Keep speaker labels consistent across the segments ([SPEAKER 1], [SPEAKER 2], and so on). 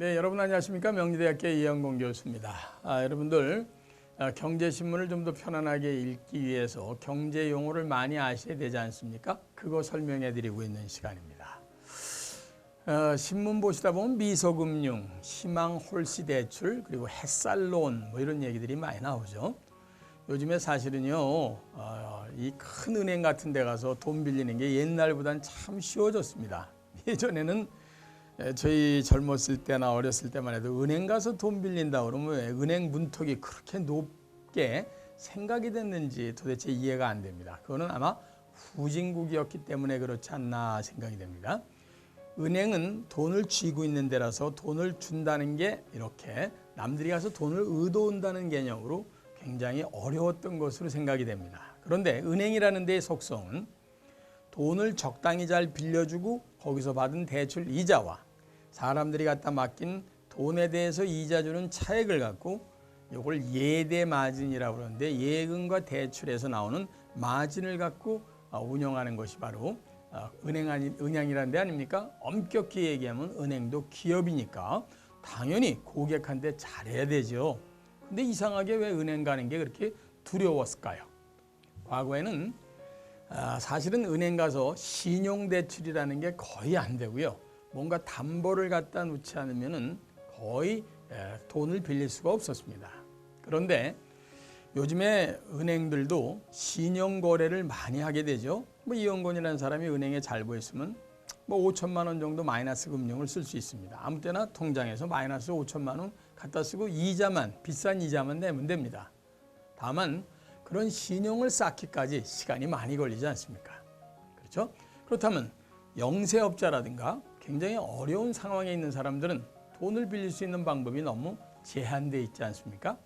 [SPEAKER 1] 네, 여러분 안녕하십니까? 명리대학교 이영공 교수입니다. 여러분들 경제신문을 좀 더 편안하게 읽기 위해서 경제 용어를 많이 아셔야 되지 않습니까? 그거 설명해 드리고 있는 시간입니다. 신문 보시다 보면 미소금융, 희망 홀씨 대출, 그리고 햇살론 뭐 이런 얘기들이 많이 나오죠. 요즘에 사실은요, 이 큰 은행 같은 데 가서 돈 빌리는 게 옛날보다는 참 쉬워졌습니다. 예전에는 저희 젊었을 때나 어렸을 때만 해도 은행 가서 돈 빌린다 그러면 왜 은행 문턱이 그렇게 높게 생각이 됐는지 도대체 이해가 안 됩니다. 그거는 아마 후진국이었기 때문에 그렇지 않나 생각이 됩니다. 은행은 돈을 쥐고 있는 데라서 돈을 준다는 게 이렇게 남들이 가서 돈을 의도한다는 개념으로 굉장히 어려웠던 것으로 생각이 됩니다. 그런데 은행이라는 데의 속성은 돈을 적당히 잘 빌려주고 거기서 받은 대출 이자와 사람들이 갖다 맡긴 돈에 대해서 이자 주는 차액을 갖고 이걸 예대 마진이라고 그러는데 예금과 대출에서 나오는 마진을 갖고 운영하는 것이 바로 은행이라는 데 아닙니까? 엄격히 얘기하면 은행도 기업이니까 당연히 고객한테 잘해야 되죠. 근데 이상하게 왜 은행 가는 게 그렇게 두려웠을까요? 과거에는 사실은 은행 가서 신용대출이라는 게 거의 안 되고요. 뭔가 담보를 갖다 놓지 않으면 거의 돈을 빌릴 수가 없었습니다. 그런데 요즘에 은행들도 신용거래를 많이 하게 되죠. 이영건이라는 사람이 은행에 잘 보였으면 5천만 원 정도 마이너스 금융을 쓸 수 있습니다. 아무 때나 통장에서 마이너스 5천만 원 갖다 쓰고 비싼 이자만 내면 됩니다. 다만 그런 신용을 쌓기까지 시간이 많이 걸리지 않습니까? 그렇죠? 그렇다면 영세업자라든가 굉장히 어려운 상황에 있는 사람들은 돈을 빌릴 수 있는 방법이 너무 제한되어 있지 않습니까?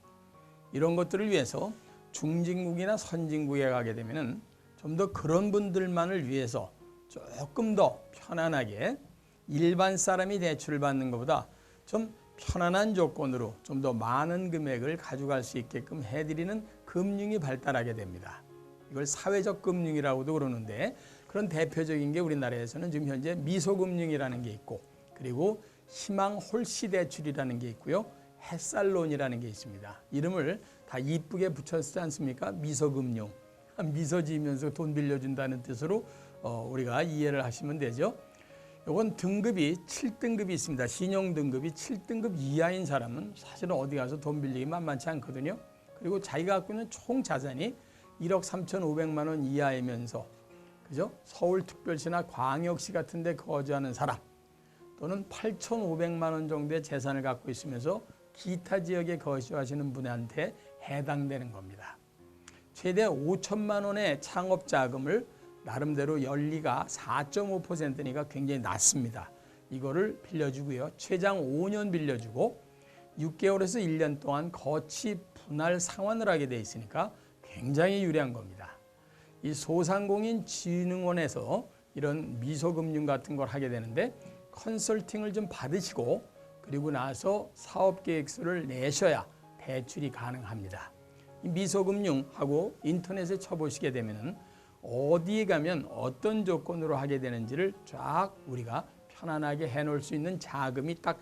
[SPEAKER 1] 이런 것들을 위해서 중진국이나 선진국에 가게 되면 좀 더 그런 분들만을 위해서 조금 더 편안하게 일반 사람이 대출을 받는 것보다 좀 편안한 조건으로 좀 더 많은 금액을 가져갈 수 있게끔 해드리는 금융이 발달하게 됩니다. 이걸 사회적 금융이라고도 그러는데 그런 대표적인 게 우리나라에서는 지금 현재 미소금융이라는 게 있고 그리고 희망 홀씨 대출이라는 게 있고요. 햇살론이라는 게 있습니다. 이름을 다 이쁘게 붙였지 않습니까? 미소금융. 미소 지으면서 돈 빌려준다는 뜻으로 우리가 이해를 하시면 되죠. 이건 등급이 7등급이 있습니다. 신용 등급이 7등급 이하인 사람은 사실은 어디 가서 돈 빌리기 만만치 않거든요. 그리고 자기가 갖고 있는 총 자산이 1억 3,500만 원 이하이면서 그죠? 서울특별시나 광역시 같은 데 거주하는 사람 또는 8,500만 원 정도의 재산을 갖고 있으면서 기타 지역에 거주하시는 분한테 해당되는 겁니다. 최대 5천만 원의 창업 자금을 나름대로 연리가 4.5%니까 굉장히 낮습니다. 이거를 빌려주고요. 최장 5년 빌려주고 6개월에서 1년 동안 거치 분할 상환을 하게 돼 있으니까 굉장히 유리한 겁니다. 이 소상공인진흥원에서 이런 미소금융 같은 걸 하게 되는데 컨설팅을 좀 받으시고 그리고 나서 사업계획서를 내셔야 대출이 가능합니다. 이 미소금융하고 인터넷에 쳐보시게 되면 어디에 가면 어떤 조건으로 하게 되는지를 쫙 우리가 편안하게 해놓을 수 있는 자금이 딱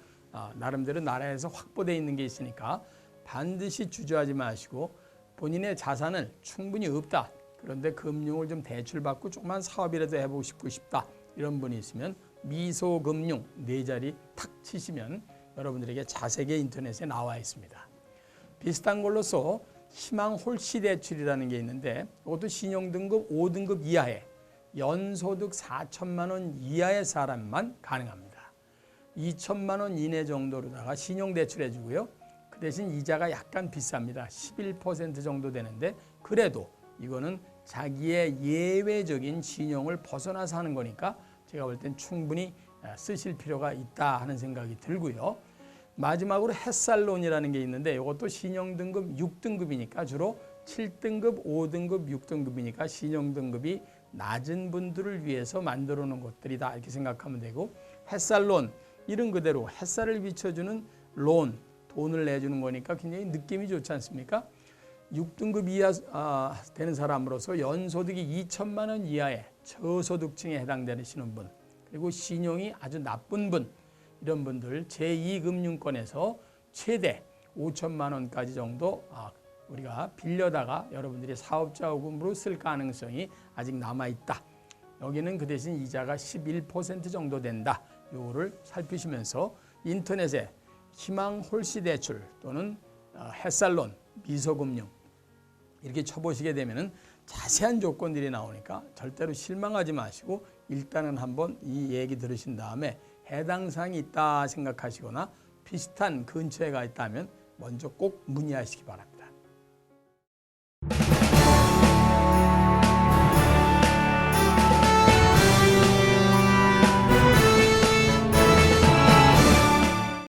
[SPEAKER 1] 나름대로 나라에서 확보되어 있는 게 있으니까 반드시 주저하지 마시고 본인의 자산을 충분히 없다. 그런데 금융을 좀 대출받고 조그만 사업이라도 해보고 싶다. 이런 분이 있으면 미소금융 4자리 탁 치시면 여러분들에게 자세하게 인터넷에 나와 있습니다. 비슷한 걸로서 희망 홀씨 대출이라는 게 있는데 이것도 신용등급 5등급 이하에 연소득 4천만 원 이하의 사람만 가능합니다. 2천만 원 이내 정도로다가 신용대출 해주고요. 그 대신 이자가 약간 비쌉니다. 11% 정도 되는데 그래도 이거는 자기의 예외적인 신용을 벗어나서 하는 거니까 제가 볼 땐 충분히 쓰실 필요가 있다 하는 생각이 들고요. 마지막으로 햇살론이라는 게 있는데 이것도 신용등급 6등급이니까 주로 7등급, 5등급, 6등급이니까 신용등급이 낮은 분들을 위해서 만들어 놓은 것들이다 이렇게 생각하면 되고 햇살론, 이름 그대로 햇살을 비춰주는 론, 돈을 내주는 거니까 굉장히 느낌이 좋지 않습니까? 6등급 이하 되는 사람으로서 연소득이 2천만 원 이하의 저소득층에 해당되시는 분 그리고 신용이 아주 나쁜 분 이런 분들 제2금융권에서 최대 5천만 원까지 정도 우리가 빌려다가 여러분들이 사업자 요금으로 쓸 가능성이 아직 남아있다. 여기는 그 대신 이자가 11% 정도 된다. 요거를 살피시면서 인터넷에 희망 홀씨 대출 또는 햇살론, 미소금융 이렇게 쳐보시게 되면은 자세한 조건들이 나오니까 절대로 실망하지 마시고 일단은 한번 이 얘기 들으신 다음에 해당 사항이 있다 생각하시거나 비슷한 근처에 가 있다면 먼저 꼭 문의하시기 바랍니다.